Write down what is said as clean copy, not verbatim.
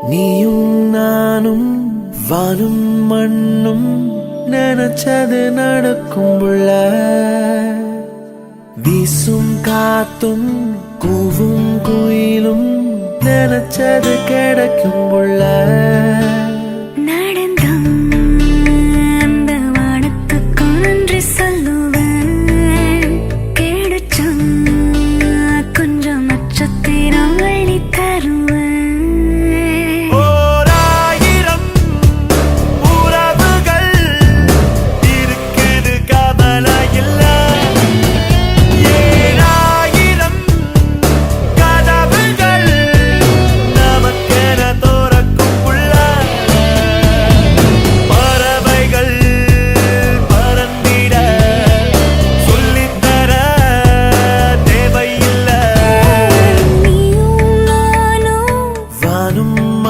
நீயும் நானும் வானும் மண்ணும் நினைச்சது நடக்கும் புள்ள. வீசும் காத்தும் கூவும் குயிலும் நினைச்சது கிடைக்கும்